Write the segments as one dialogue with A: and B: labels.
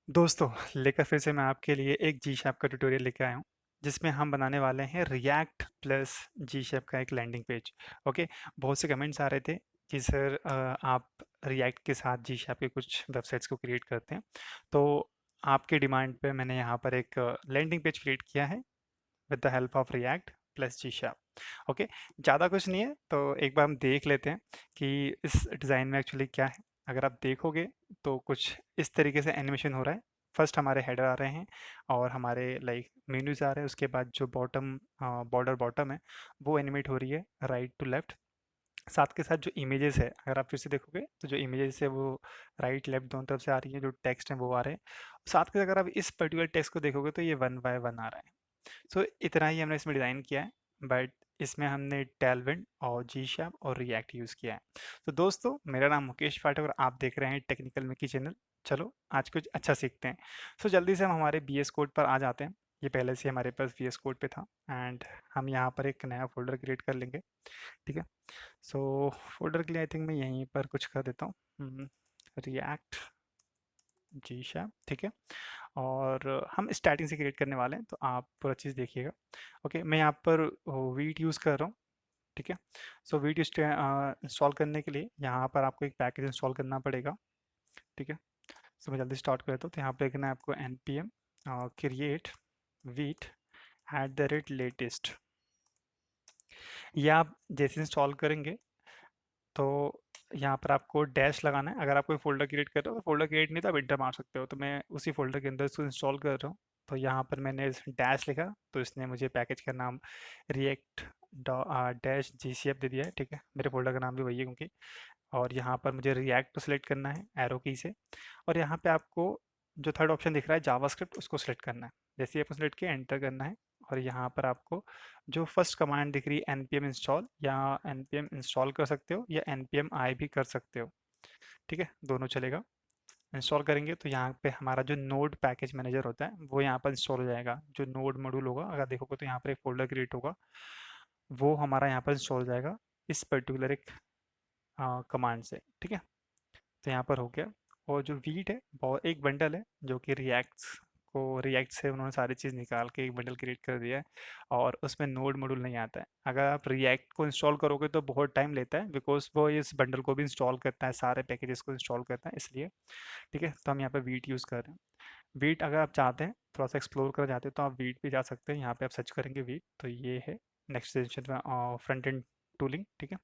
A: दोस्तों, लेकर फिर से मैं आपके लिए एक जी शैप का ट्यूटोरियल लेके आया हूँ, जिसमें हम बनाने वाले हैं रिएक्ट प्लस जी शैप का एक लैंडिंग पेज। ओके। बहुत से कमेंट्स आ रहे थे कि सर आप रिएक्ट के साथ जी शैप के कुछ वेबसाइट्स को क्रिएट करते हैं। तो आपके डिमांड पे मैंने यहाँ पर एक लैंडिंग पेज क्रिएट किया है with the help of React plus GSAP. Okay. ज़्यादा कुछ नहीं है, तो एक बार हम देख लेते हैं कि इस डिज़ाइन में एक्चुअली क्या है। अगर आप देखोगे तो कुछ इस तरीके से एनिमेशन हो रहा है। फर्स्ट हमारे हेडर आ रहे हैं और हमारे लाइक मेन्यूज आ रहे हैं। उसके बाद जो बॉटम बॉर्डर बॉटम है वो एनिमेट हो रही है राइट टू लेफ्ट। साथ के साथ जो इमेजेस है, अगर आप फिर से देखोगे तो जो इमेजेस है वो राइट लेफ्ट दोनों तरफ से आ रही है। जो टेक्स्ट है वो आ रहे हैं। साथ के साथ अगर आप इस पर्टिकुलर टेक्स्ट को देखोगे तो ये वन बाय वन आ रहा है। सो इतना ही हमने इसमें डिज़ाइन किया है। बट इसमें हमने टेलविंड और जी शैप और रिएक्ट यूज़ किया है। तो दोस्तों, मेरा नाम मुकेश पाठक और आप देख रहे हैं टेक्निकल मिकी चैनल। चलो आज कुछ अच्छा सीखते हैं। सो जल्दी से हम हमारे बी एस कोड पर आ जाते हैं। ये पहले से हमारे पास बी एस कोड पे था एंड हम यहाँ पर एक नया फोल्डर क्रिएट कर लेंगे। ठीक है। सो फोल्डर के लिए आई थिंक मैं यहीं पर कुछ कर देता हूँ, रिएक्ट जी शैप। ठीक है। और हम स्टार्टिंग से क्रिएट करने वाले हैं, तो आप पूरा चीज़ देखिएगा। ओके, मैं यहाँ पर वीट यूज़ कर रहा हूँ। ठीक है। सो वीट इंस्टॉल करने के लिए यहाँ पर आपको एक पैकेज इंस्टॉल करना पड़ेगा। ठीक है। सो मैं जल्दी स्टार्ट करता हूँ। तो यहाँ पे लिखना है आपको npm क्रिएट वीट @latest। ये आप जैसे इंस्टॉल करेंगे तो यहाँ पर आपको डैश लगाना है। अगर आप कोई फ़ोल्डर क्रिएट कर रहे हो तो फ़ोल्डर क्रिएट नहीं तो आप इंटर मार सकते हो। तो मैं उसी फ़ोल्डर के अंदर इसको इंस्टॉल कर रहा हूँ। तो यहाँ पर मैंने डैश लिखा तो इसने मुझे पैकेज का नाम रिएक्ट डैश जी सी एफ दे दिया है। ठीक है। मेरे फ़ोल्डर का नाम भी वही है क्योंकि। और यहाँ पर मुझे रिएक्ट को सिलेक्ट करना है एरो की से। और यहाँ पे आपको जो थर्ड ऑप्शन दिख रहा है जावास्क्रिप्ट, उसको सिलेक्ट करना है। जैसे ही आपको सिलेक्ट किया एंटर करना है। और यहाँ पर आपको जो फर्स्ट कमांड दिख रही है npm इंस्टॉल, या npm इंस्टॉल कर सकते हो या npm आई भी कर सकते हो। ठीक है, दोनों चलेगा। इंस्टॉल करेंगे तो यहाँ पे हमारा जो नोड पैकेज मैनेजर होता है वो यहाँ पर इंस्टॉल हो जाएगा। जो नोड मॉड्यूल होगा, अगर देखोगे तो यहाँ पर एक फोल्डर क्रिएट होगा, वो हमारा यहाँ पर इंस्टॉल हो जाएगा इस पर्टिकुलर एक कमांड से। ठीक है। तो यहाँ पर हो गया। और जो वीट है वो एक बंडल है जो कि रिएक्ट से उन्होंने सारी चीज़ निकाल के एक बंडल क्रिएट कर दिया है। और उसमें नोड मॉड्यूल नहीं आता है। अगर आप रिएक्ट को इंस्टॉल करोगे तो बहुत टाइम लेता है, बिकॉज वो इस बंडल को भी इंस्टॉल करता है, सारे पैकेजेस को इंस्टॉल करता है इसलिए। ठीक है। तो हम यहाँ पे वीट यूज़ कर रहे हैं। वीट अगर आप चाहते हैं थोड़ा सा एक्सप्लोर करना चाहते हैं तो आप वीट पे जा सकते हैं। यहाँ पे आप सर्च करेंगे वीट तो ये है नेक्स्ट जनरेशन में फ्रंट एंड टूलिंग। ठीक है।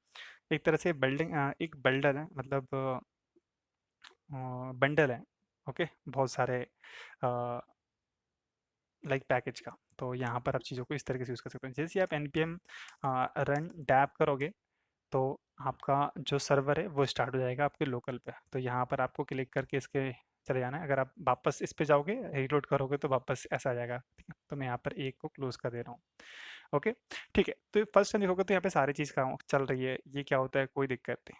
A: एक तरह से एक बिल्डर है, मतलब बंडल है। ओके, बहुत सारे लाइक पैकेज का। तो यहाँ पर आप चीज़ों को इस तरीके से यूज़ कर सकते हैं। जैसे ही आप npm रन डैप करोगे तो आपका जो सर्वर है वो स्टार्ट हो जाएगा आपके लोकल पे। तो यहाँ पर आपको क्लिक करके इसके चले जाना है। अगर आप वापस इस पे जाओगे रीलोड करोगे तो वापस ऐसा आ जाएगा। ठीक है। तो मैं यहाँ पर एक को क्लोज कर दे रहा हूँ। ओके। ठीक है। तो फर्स्ट टाइम देखोगे तो यहाँ पे सारी चीज़ काम चल रही है। ये क्या होता है, कोई दिक्कत नहीं,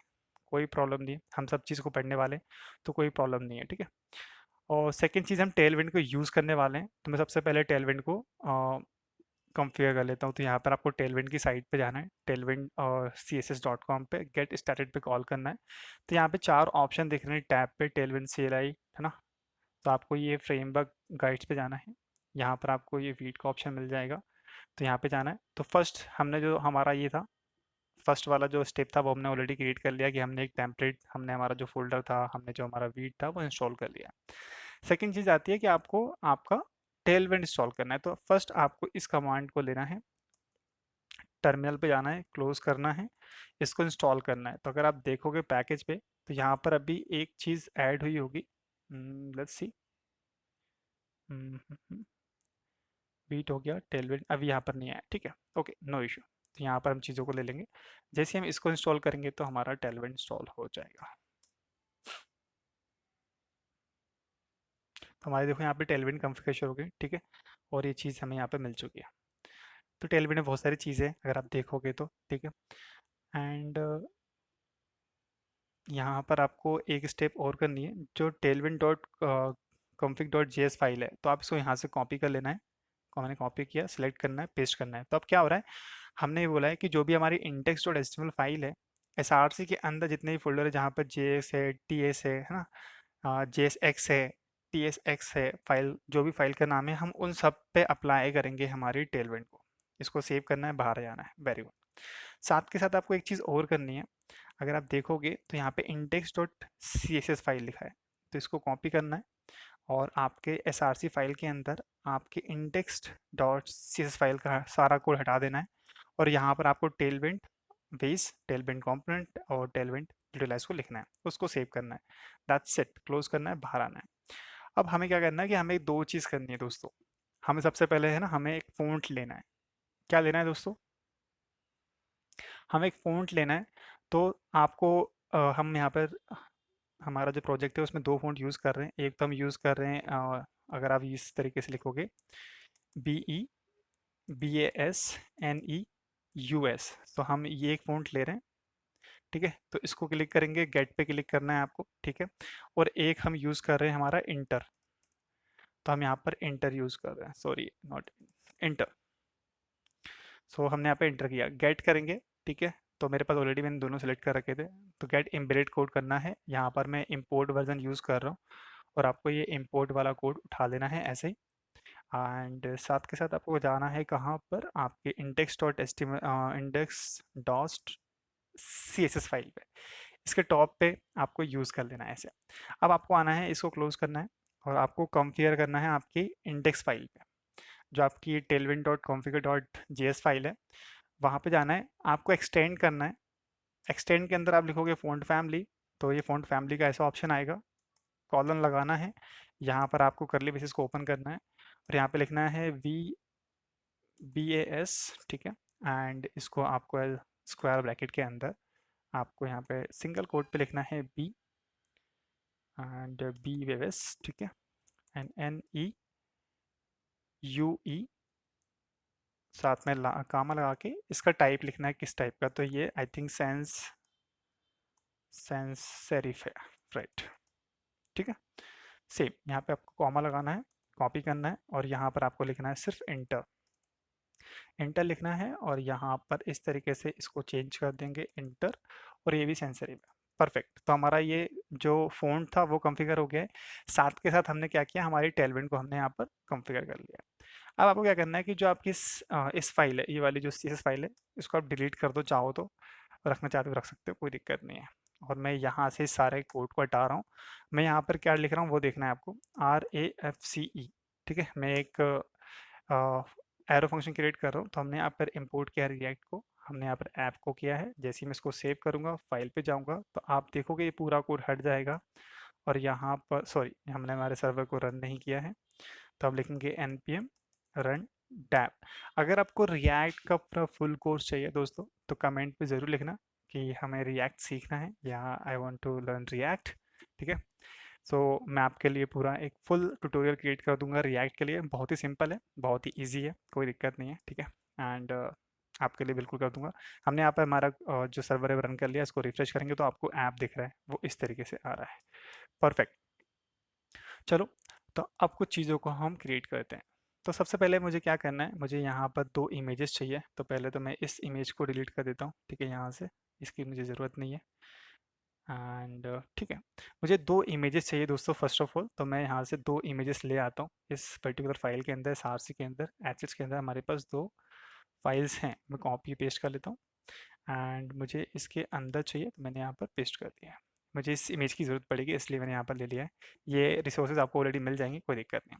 A: कोई प्रॉब्लम नहीं है। हम सब चीज़ को पढ़ने वाले हैं, तो कोई प्रॉब्लम नहीं है। ठीक है। और सेकंड चीज़, हम टेलविंड को यूज़ करने वाले हैं। तो मैं सबसे पहले टेलविंड को कॉन्फ़िगर कर लेता हूँ। तो यहाँ पर आपको टेलविंड की साइट पे जाना है, टेलविंड और css.com पे गेट स्टार्टेड पे कॉल करना है। तो यहाँ पे 4 ऑप्शन दिख रहे हैं टैब पे, टेलविंड CLI, है ना। तो आपको ये फ्रेमवर्क गाइड्स पे जाना है। यहाँ पर आपको ये वीट का ऑप्शन मिल जाएगा। तो यहाँ पे जाना है। तो फर्स्ट हमने जो हमारा ये था, फर्स्ट वाला जो स्टेप था वो हमने ऑलरेडी क्रिएट कर लिया कि हमने एक टेम्पलेट, हमने हमारा जो फोल्डर था, हमने जो हमारा वीट था वो इंस्टॉल कर लिया। सेकंड चीज़ आती है कि आपको आपका टेलविंड इंस्टॉल करना है। तो फर्स्ट आपको इस कमांड को लेना है, टर्मिनल पे जाना है, क्लोज करना है, इसको इंस्टॉल करना है। तो अगर आप देखोगे पैकेज पे तो यहाँ पर अभी एक चीज़ ऐड हुई होगी। Let's see. बीट हो गया, टेलविंड अभी यहाँ पर नहीं आया। ठीक है। Okay, no issue. तो यहाँ पर हम चीज़ों को ले लेंगे। जैसे हम इसको इंस्टॉल करेंगे तो हमारा टेलविंड इंस्टॉल हो जाएगा। तो हमारे देखो यहाँ पे टेलविंड कॉन्फ़िगरेशन हो गई। ठीक है। और ये चीज़ हमें यहाँ पे मिल चुकी है। तो टेलविंड में बहुत सारी चीज़ें हैं अगर आप देखोगे तो। ठीक है। एंड यहाँ पर आपको एक स्टेप और करनी है। जो Tailwind dot config dot JS file है, तो आप इसको यहाँ से कॉपी कर लेना है। मैंने कॉपी किया, सिलेक्ट करना है, पेस्ट करना है। तो अब क्या हो रहा है, हमने ये बोला है कि जो भी हमारी इंडेक्स डॉट एचटीएमएल फाइल है, एसआरसी के अंदर जितने भी फोल्डर है जहाँ पर जेएस है, टीएस है ना, जेएस एक्स है, tsx है फाइल, जो भी फाइल का नाम है, हम उन सब पे अप्लाई करेंगे हमारी टेलविंड को। इसको सेव करना है, बाहर जाना है, वेरी गुड। साथ के साथ आपको एक चीज़ और करनी है। अगर आप देखोगे तो यहाँ पे index dot C S S file लिखा है, तो इसको कॉपी करना है और आपके एस आर सी फाइल के अंदर आपके index dot C S S file का सारा कोड हटा देना है। और यहाँ पर आपको टेलविंड बेस, टेलविंड कंपोनेंट और टेलविंड यूटिलाइज को लिखना है, उसको सेव करना है। दैट्स इट, क्लोज करना है, बाहर आना है। अब हमें क्या करना है कि हमें दो चीज़ करनी है दोस्तों। हमें सबसे पहले है ना, हमें एक फ़ॉन्ट लेना है। क्या लेना है दोस्तों? हमें एक फ़ॉन्ट लेना है। तो आपको हम यहाँ पर हमारा जो प्रोजेक्ट है उसमें दो फ़ॉन्ट यूज़ कर रहे हैं। एक तो हम यूज़ कर रहे हैं अगर आप इस तरीके से लिखोगे, BEBASNEUS, तो हम ये एक फ़ॉन्ट ले रहे हैं। ठीक है, तो इसको क्लिक करेंगे, गेट पे क्लिक करना है आपको। ठीक है, और एक हम यूज़ कर रहे हैं हमारा इंटर, तो हम यहाँ पर इंटर यूज़ कर रहे हैं, सॉरी नॉट इंटर। सो हमने यहाँ पे इंटर किया, गेट करेंगे। ठीक है, तो मेरे पास ऑलरेडी मैंने दोनों सेलेक्ट कर रखे थे, तो गेट एम्बेडेड कोड करना है। यहाँ पर मैं इंपोर्ट वर्जन यूज़ कर रहा हूँ और आपको ये इंपोर्ट वाला कोड उठा लेना है ऐसे ही। एंड साथ के साथ आपको जाना है कहाँ पर, आपके index dot S T index dot C S S file पे, इसके टॉप पे आपको यूज़ कर लेना है ऐसे। अब आपको आना है, इसको क्लोज करना है और आपको कंपेयर करना है आपकी इंडेक्स फाइल पे, जो आपकी Tailwind dot configure dot J S file है, वहाँ पे जाना है, आपको एक्सटेंड करना है। एक्सटेंड के अंदर आप लिखोगे फ़ॉन्ट फैमिली, तो ये फ़ॉन्ट फैमिली का ऐसा ऑप्शन आएगा, कॉलन लगाना है, यहाँ पर आपको करली ब्रेसेस को ओपन करना है और यहाँ पे लिखना है BAS। ठीक है, एंड इसको आपको स्क्वायर ब्रैकेट के अंदर आपको यहाँ पे सिंगल कोट पे लिखना है B एंड BAS। ठीक है, एंड NEUE, साथ में कामा लगा के इसका टाइप लिखना है किस टाइप का, तो ये आई थिंक सेंस सेरिफ है, राइट। ठीक है, सेम यहाँ पे आपको कॉमा लगाना है, कॉपी करना है और यहाँ पर आपको लिखना है सिर्फ इंटर। इंटर लिखना है और यहाँ पर इस तरीके से इसको चेंज कर देंगे इंटर, और ये भी सेंस सेरिफ है। परफेक्ट, तो हमारा ये जो फ़ॉन्ट था वो कॉन्फ़िगर हो गया है। साथ के साथ हमने क्या किया, हमारी टेलविंड को हमने यहाँ पर कॉन्फ़िगर कर लिया। अब आपको क्या करना है कि जो आपकी इस फाइल है, ये वाली जो CSS फाइल है, इसको आप डिलीट कर दो, चाहो तो रखना चाहते हो रख सकते हो, कोई दिक्कत नहीं है। और मैं यहाँ से सारे कोड को हटा रहा हूँ। मैं यहाँ पर क्या लिख रहा हूँ वो देखना है आपको, RAFCE। ठीक है, मैं एक एरो फंक्शन क्रिएट कर रहा हूँ, तो हमने यहाँ पर इंपोर्ट किया रिएक्ट को, हमने यहाँ पर ऐप को किया है। जैसे ही मैं इसको सेव करूँगा, फाइल पे जाऊँगा, तो आप देखोगे ये पूरा कोड हट जाएगा। और यहाँ पर सॉरी, हमने हमारे सर्वर को रन नहीं किया है, तो आप लिखेंगे npm रन डैप। अगर आपको रिएक्ट का पूरा फुल कोर्स चाहिए दोस्तों, तो कमेंट पे ज़रूर लिखना कि हमें रिएक्ट सीखना है या I want to learn React. ठीक है, सो मैं आपके लिए पूरा एक फुल ट्यूटोरियल क्रिएट कर दूंगा रिएक्ट के लिए। बहुत ही सिंपल है, बहुत ही इजी है, कोई दिक्कत नहीं है। ठीक है, एंड आपके लिए बिल्कुल कर दूंगा। हमने यहाँ पर हमारा जो सर्वर है रन कर लिया, इसको रिफ्रेश करेंगे तो आपको ऐप दिख रहा है, वो इस तरीके से आ रहा है। परफेक्ट, चलो, तो अब कुछ चीज़ों को हम क्रिएट करते हैं। तो सबसे पहले मुझे क्या करना है, मुझे यहाँ पर दो इमेजेस चाहिए। तो पहले तो मैं इस इमेज को डिलीट कर देता हूँ, ठीक है, यहाँ से, इसकी मुझे ज़रूरत नहीं है। एंड ठीक है, मुझे दो इमेजेस चाहिए दोस्तों। फर्स्ट ऑफ ऑल तो मैं यहाँ से दो इमेजेस ले आता हूँ इस पर्टिकुलर फाइल के अंदर, सारसी के अंदर, एचएस के अंदर हमारे पास दो फाइल्स हैं। मैं कॉपी पेस्ट कर लेता हूँ एंड मुझे इसके अंदर चाहिए, तो मैंने यहाँ पर पेस्ट कर दिया है। मुझे इस इमेज की ज़रूरत पड़ेगी, इसलिए मैंने यहाँ पर ले लिया है। ये रिसोर्सेज आपको ऑलरेडी मिल जाएंगे, कोई दिक्कत नहीं।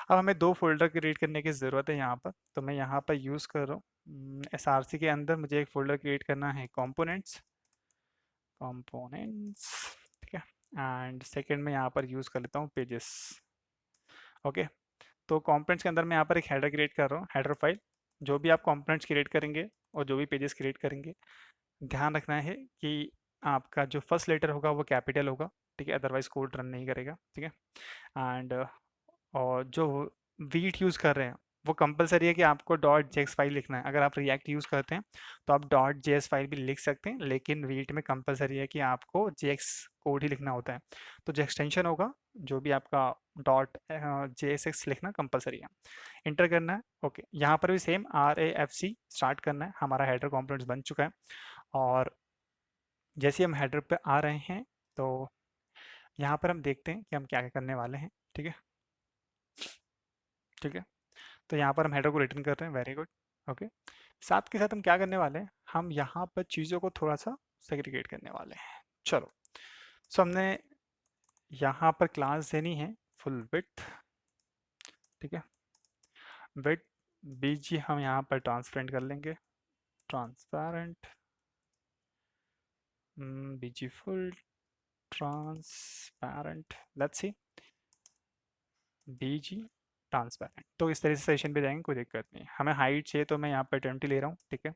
A: अब हमें दो फोल्डर क्रिएट करने की ज़रूरत है यहाँ पर, तो मैं यहाँ पर यूज़ कर रहा हूँ SRC के अंदर मुझे एक फ़ोल्डर क्रिएट करना है, कंपोनेंट्स। ठीक है, एंड सेकेंड में यहाँ पर यूज़ कर लेता हूँ पेजेस। ओके, तो कंपोनेंट्स के अंदर मैं यहाँ पर एक हेडर क्रिएट कर रहा हूँ, हेडर फाइल। जो भी आप कंपोनेंट्स क्रिएट करेंगे और जो भी पेजेस क्रिएट करेंगे, ध्यान रखना है कि आपका जो फर्स्ट लेटर होगा वो कैपिटल होगा। ठीक है, अदरवाइज कोड रन नहीं करेगा। ठीक है, एंड और जो वीट यूज़ कर रहे हैं, वो कंपलसरी है कि आपको डॉट जेएक्स फाइल लिखना है। अगर आप रिएक्ट यूज़ करते हैं तो आप डॉट जेएस फाइल भी लिख सकते हैं, लेकिन वीट में कंपलसरी है कि आपको जेएक्स कोड ही लिखना होता है। तो जो एक्सटेंशन होगा, जो भी आपका डॉट JSX लिखना कंपलसरी है, इंटर करना है। ओके, यहाँ पर भी सेम RAFC स्टार्ट करना है। हमारा हेडर कॉम्पोनेंट्स बन चुका है और जैसे हम हेडर पे आ रहे हैं, तो यहाँ पर हम देखते हैं कि हम क्या क्या करने वाले हैं। ठीक है, ठीक है। तो यहाँ पर हम हेडर को रिटर्न कर रहे हैं, वेरी गुड। ओके, साथ के साथ हम क्या करने वाले हैं, हम यहाँ पर चीज़ों को थोड़ा सा सेग्रीगेट करने वाले हैं। चलो, सो हमने यहाँ पर क्लास देनी है फुल विड्थ, ठीक है। विड्थ बीजी हम यहाँ पर ट्रांसपेरेंट कर लेंगे, transparent BG full transparent, let's see BG transparent. तो इस तरह से सेशन पे जाएंगे, कोई दिक्कत नहीं। हमें हाइट चाहिए तो मैं यहाँ पर 20 ले रहा हूँ, ठीक है।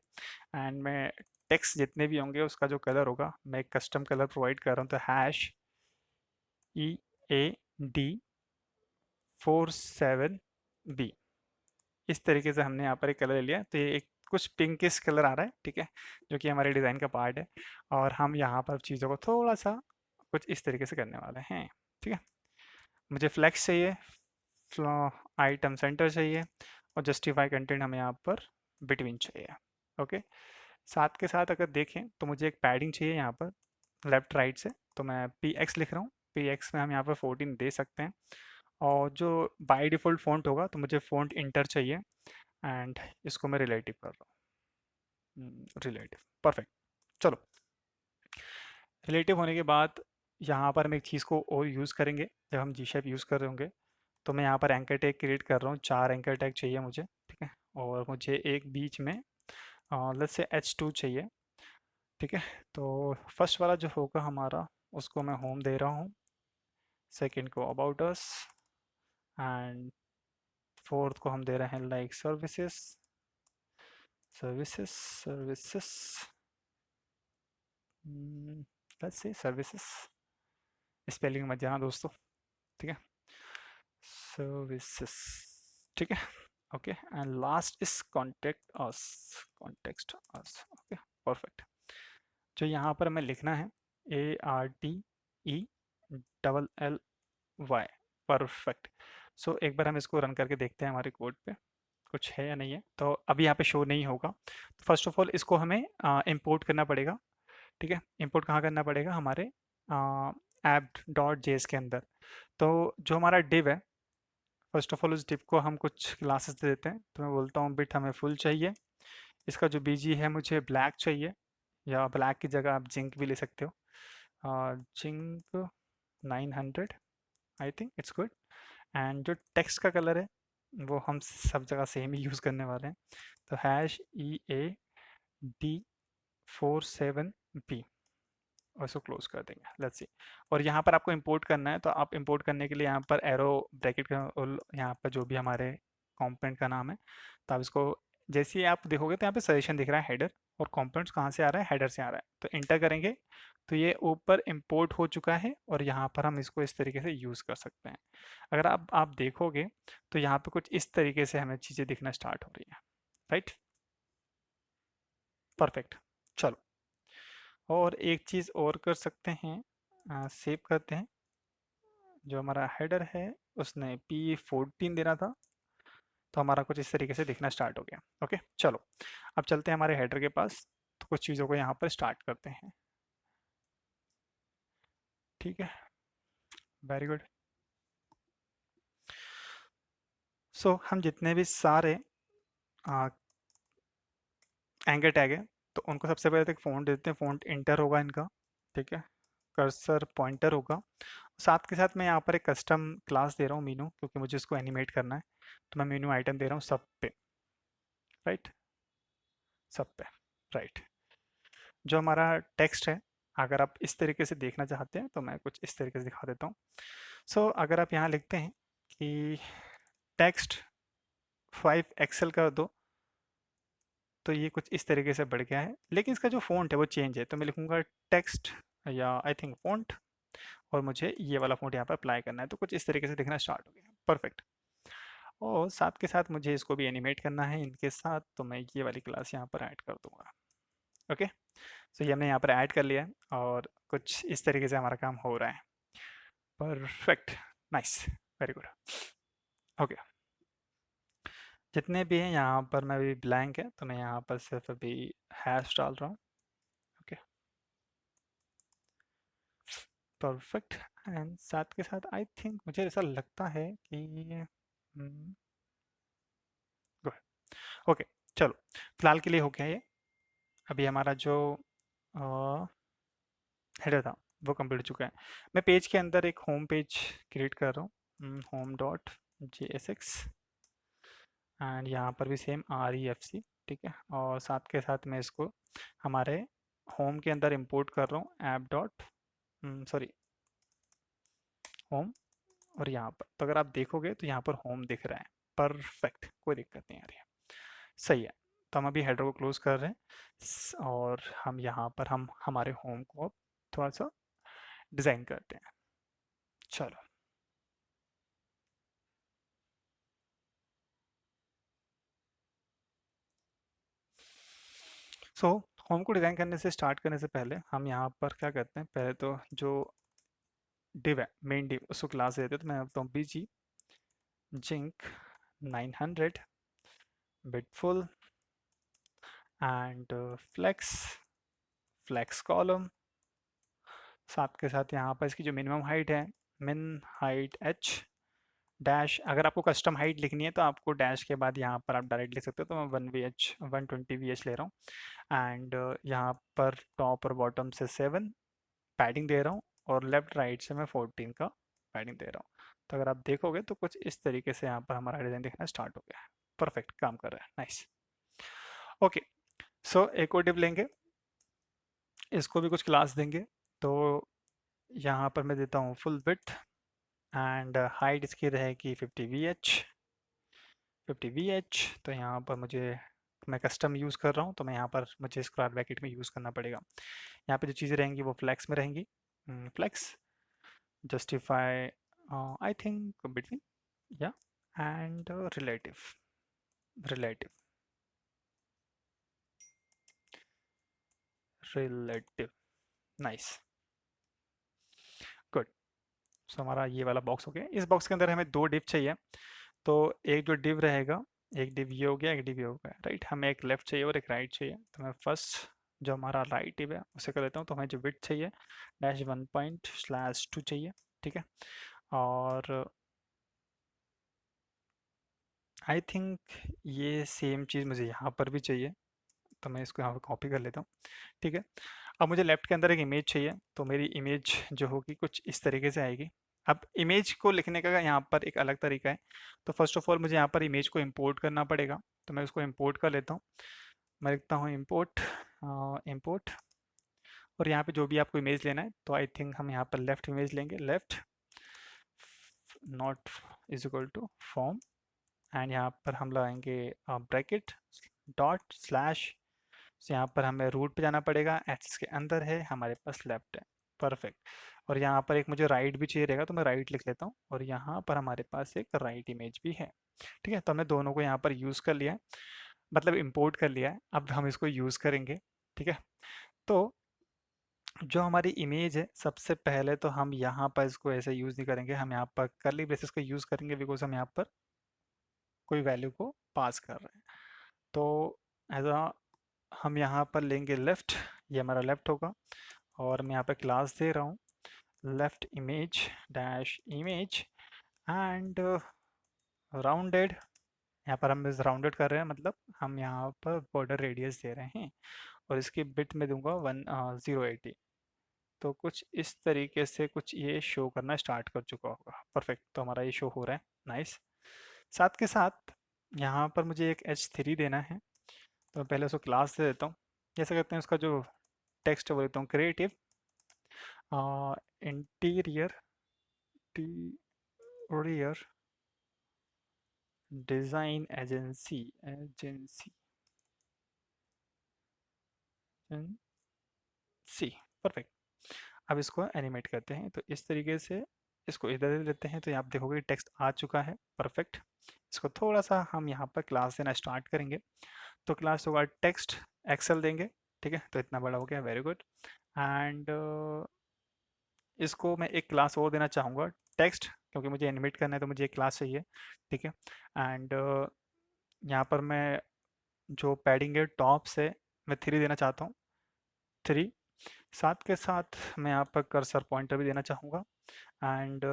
A: एंड मैं टेक्स्ट जितने भी होंगे उसका जो कलर होगा मैं एक कस्टम कलर प्रोवाइड कर रहा हूँ, तो EAD47B, इस तरीके से हमने यहाँ पर एक कलर ले लिया। तो ये एक कुछ पिंकिश कलर आ रहा है, ठीक है, जो कि हमारे डिज़ाइन का पार्ट है। और हम यहाँ पर चीज़ों को थोड़ा सा कुछ इस तरीके से करने वाले हैं, ठीक है। मुझे फ्लेक्स चाहिए, आइटम सेंटर चाहिए, और जस्टिफाई कंटेंट हमें यहाँ पर बिटवीन चाहिए। ओके, साथ के साथ अगर देखें तो मुझे एक पैडिंग चाहिए यहाँ पर लेफ्ट राइट से, तो मैं PX लिख रहा हूँ। PX में हम यहाँ पर 14 दे सकते हैं। और जो बाय डिफ़ॉल्ट फ़ॉन्ट होगा तो मुझे फ़ॉन्ट इंटर चाहिए, एंड इसको मैं रिलेटिव कर रहा हूँ, रिलेटिव, परफेक्ट। चलो, रिलेटिव होने के बाद यहाँ पर हम एक चीज़ को और यूज़ करेंगे जब हम जी शेप यूज़ कर रहे होंगे। तो मैं यहाँ पर एंकर टैग क्रिएट कर रहा हूँ, 4 एंकर टैग चाहिए मुझे, ठीक है। और मुझे एक बीच में लेट्स से H2 चाहिए, ठीक है। तो फर्स्ट वाला जो होगा हमारा, उसको मैं होम दे रहा हूँ, सेकंड को अबाउट अस, एंड फोर्थ को हम दे रहे हैं like services, services, services, let's say services, spelling मत जाना दोस्तों, ठीक है, सर्विसेज, ठीक है। Okay, and last is contact us, context us, okay, perfect. जो यहाँ पर हमें लिखना है ARTELLY, परफेक्ट। सो एक बार हम इसको रन करके देखते हैं हमारे कोड पे कुछ है या नहीं है। तो अभी यहाँ पे शो नहीं होगा। तो फर्स्ट ऑफ ऑल इसको हमें इंपोर्ट करना पड़ेगा, ठीक है। इंपोर्ट कहाँ करना पड़ेगा, हमारे app.js के अंदर। तो जो हमारा डिव है, फर्स्ट ऑफ ऑल उस डिव को हम कुछ क्लासेस दे देते हैं। तो मैं बोलता हूँ बिट हमें फुल चाहिए, इसका जो बीजी है मुझे ब्लैक चाहिए, या ब्लैक की जगह आप जिंक भी ले सकते हो, zinc 900, I think it's good. And जो टेक्स्ट का कलर है वो हम सब जगह सेम ही यूज़ करने वाले हैं, तो EAD47B, और इसको क्लोज कर देंगे, लेट्स सी। और यहाँ पर आपको इंपोर्ट करना है, तो आप इंपोर्ट करने के लिए यहाँ पर एरो ब्रैकेट का, और यहाँ पर जो भी हमारे कंपोनेंट का नाम है, तो आप इसको जैसे ही आप देखोगे तो यहाँ पे सजेशन दिख रहा है हेडर, और कंपोनेंट्स कहाँ से आ रहा है, हेडर से आ रहा है। तो इंटर करेंगे तो ये ऊपर इंपोर्ट हो चुका है, और यहाँ पर हम इसको इस तरीके से यूज़ कर सकते हैं। अगर आप देखोगे तो यहाँ पे कुछ इस तरीके से हमें चीज़ें दिखना स्टार्ट हो रही है, राइट, परफेक्ट। चलो, और एक चीज़ और कर सकते हैं, सेव करते हैं। जो हमारा हेडर है उसने P14 देना था, तो हमारा कुछ इस तरीके से दिखना स्टार्ट हो गया। ओके, चलो, अब चलते हैं हमारे हेडर के पास, तो कुछ चीज़ों को यहाँ पर स्टार्ट करते हैं, ठीक है, वेरी गुड। सो हम जितने भी सारे एंकर टैग है, तो उनको सबसे पहले तो एक फ़ॉन्ट देते हैं, फ़ॉन्ट इंटर होगा इनका, ठीक है, कर्सर पॉइंटर होगा। साथ के साथ मैं यहाँ पर एक कस्टम क्लास दे रहा हूँ मीनू, क्योंकि मुझे इसको एनिमेट करना है। तो मैं मीनू आइटम दे रहा हूँ सब पे, राइट, सब पे, राइट। जो हमारा टेक्स्ट है, अगर आप इस तरीके से देखना चाहते हैं तो मैं कुछ इस तरीके से दिखा देता हूँ। सो अगर आप यहाँ लिखते हैं कि टेक्स्ट 5 एक्सेल कर दो, तो ये कुछ इस तरीके से बढ़ गया है, लेकिन इसका जो फ़ॉन्ट है वो चेंज है। तो मैं लिखूँगा टेक्स्ट, या आई थिंक फ़ॉन्ट, और मुझे ये वाला फ़ॉन्ट यहाँ पर अप्लाई करना है, तो कुछ इस तरीके से दिखना स्टार्ट हो गया, परफेक्ट। और साथ के साथ मुझे इसको भी एनिमेट करना है इनके साथ, तो मैं ये वाली क्लास यहाँ पर ऐड कर दूँगा। ओके, सो ये हमने यहाँ पर ऐड कर लिया है, और कुछ इस तरीके से हमारा काम हो रहा है, perfect, nice, very good. Okay, जितने भी हैं यहाँ पर मैं अभी ब्लैंक है, तो मैं यहाँ पर सिर्फ अभी हैश डाल रहा हूँ। ओके, परफेक्ट, एंड साथ के साथ आई थिंक मुझे ऐसा लगता है कि ओके, चलो फिलहाल के लिए हो गया ये। अभी हमारा जो हेडर था वो कंप्लीट हो चुका है। मैं पेज के अंदर एक होम पेज क्रिएट कर रहा हूँ, होम डॉट JSX, एंड यहाँ पर भी सेम REFC, ठीक है। और साथ के साथ मैं इसको हमारे होम के अंदर इंपोर्ट कर रहा हूँ ऐप डॉट सॉरी होम, और यहाँ पर तो अगर आप देखोगे तो यहाँ पर होम दिख रहा है। परफेक्ट, कोई दिक्कत नहीं आ रही है, सही है। तो हम अभी हेडर को क्लोज कर रहे हैं और हम यहाँ पर हम हमारे होम को अब थोड़ा सा डिज़ाइन करते हैं। चलो, सो होम को डिज़ाइन करने से स्टार्ट करने से पहले हम यहाँ पर क्या करते हैं, पहले तो जो डिव है, मेन डिव, उसको क्लास देते हैं। तो मैं बोलता हूँ BG जिंक 900 बिटफुल एंड फ्लेक्स कॉलम। साथ के साथ यहाँ पर इसकी जो मिनिमम हाइट है, मिन हाइट h डैश। अगर आपको कस्टम हाइट लिखनी है तो आपको डैश के बाद यहाँ पर आप डायरेक्ट लिख सकते हो, तो मैं 120 VH ले रहा हूँ। एंड यहाँ पर टॉप और बॉटम से 7 पैडिंग दे रहा हूँ, और लेफ्ट राइट से मैं 14 का पैडिंग दे रहा हूँ। तो अगर आप देखोगे तो कुछ इस तरीके से यहाँ पर हमारा डिज़ाइन दिखना स्टार्ट हो गया है। परफेक्ट काम कर रहा है, नाइस। ओके, सो एक और डिव लेंगे, इसको भी कुछ क्लास देंगे। तो यहाँ पर मैं देता हूँ फुल विड्थ, एंड हाइट इसकी रहेगी 50 VH। तो यहाँ पर मुझे, मैं कस्टम यूज़ कर रहा हूँ तो मैं यहाँ पर मुझे स्क्वायर ब्रैकेट में यूज़ करना पड़ेगा। यहाँ पे जो चीज़ें रहेंगी वो फ्लेक्स में रहेंगी। Flex justify I think between, या and relative, relative, relative, nice, good. So हमारा ये वाला बॉक्स हो गया। इस बॉक्स के अंदर हमें दो डिव चाहिए। तो एक जो डिव रहेगा, एक डिव ये हो गया, एक डिव ये हो गया, राइट। हमें एक लेफ्ट चाहिए और एक राइट चाहिए। तो मैं फर्स्ट जो हमारा राइट डिव है उसे कर देता हूँ। तो हमें जो विड्थ चाहिए डैश 1 पॉइंट/2 चाहिए, ठीक है। और आई थिंक ये सेम चीज़ मुझे यहाँ पर भी चाहिए, तो मैं इसको यहाँ पर कॉपी कर लेता हूँ, ठीक है। अब मुझे लेफ्ट के अंदर एक इमेज चाहिए, तो मेरी इमेज जो होगी कुछ इस तरीके से आएगी। अब इमेज को लिखने का यहाँ पर एक अलग तरीका है। तो फर्स्ट ऑफ ऑल मुझे यहाँ पर इमेज को इंपोर्ट करना पड़ेगा, तो मैं उसको इंपोर्ट कर लेता हूँ। मैं लिखता हूँ इंपोर्ट, इंपोर्ट, और यहाँ पे जो भी आपको इमेज लेना है, तो आई थिंक हम यहाँ पर लेफ्ट इमेज लेंगे, left not is equal to form, and यहाँ पर हम लगाएंगे ब्रैकेट डॉट स्लैश। यहाँ पर हमें रूट पे जाना पड़ेगा, एक्सिस के अंदर है, हमारे पास लेफ्ट है, परफेक्ट। और यहाँ पर एक मुझे राइट भी चाहिए रहेगा, तो मैं राइट लिख लेता हूँ, और यहाँ पर हमारे पास एक राइट इमेज भी है, ठीक है। तो हमने दोनों को यहाँ पर यूज़ कर लिया है, मतलब इंपोर्ट कर लिया है। अब हम इसको यूज़ करेंगे, ठीक है। तो जो हमारी इमेज है, सबसे पहले तो हम यहाँ पर इसको ऐसे यूज़ नहीं करेंगे, हम यहाँ पर कर्ली ब्रेसेस का यूज़ करेंगे, बिकॉज हम यहाँ पर कोई वैल्यू को पास कर रहे हैं। तो एज अ हम यहाँ पर लेंगे लेफ़्ट, ये हमारा लेफ़्ट होगा, और मैं यहाँ पे क्लास दे रहा हूँ left image dash image and rounded. यहाँ पर हम इस राउंडेड कर रहे हैं, मतलब हम यहाँ पर बॉर्डर रेडियस दे रहे हैं, और इसकी बिट में दूंगा 1080। तो कुछ इस तरीके से कुछ ये शो करना स्टार्ट कर चुका होगा, परफेक्ट। तो हमारा ये शो हो रहा है, नाइस। साथ के साथ यहाँ पर मुझे एक H3 देना है, तो मैं पहले उसको क्लास दे देता हूँ। जैसे कहते हैं उसका जो टेक्स्ट है वो देता हूँ creative interior interior design agency, agency see, perfect. अब इसको एनिमेट करते हैं, तो इस तरीके से इसको इधर दे लेते हैं, तो आप देखोगे टेक्स्ट आ चुका है, परफेक्ट। इसको थोड़ा सा हम यहाँ पर क्लास देना स्टार्ट करेंगे, तो क्लास होगा टेक्स्ट एक्सेल देंगे, ठीक है। तो इतना बड़ा हो गया, वेरी गुड। एंड इसको मैं एक क्लास और देना चाहूँगा टेक्स्ट, क्योंकि मुझे एनिमेट करना है तो मुझे एक क्लास चाहिए, ठीक है। एंड यहाँ पर मैं जो पैडिंग है टॉप से मैं 3 देना चाहता हूँ, 3। साथ के साथ मैं यहाँ पर कर्सर पॉइंटर भी देना चाहूँगा एंड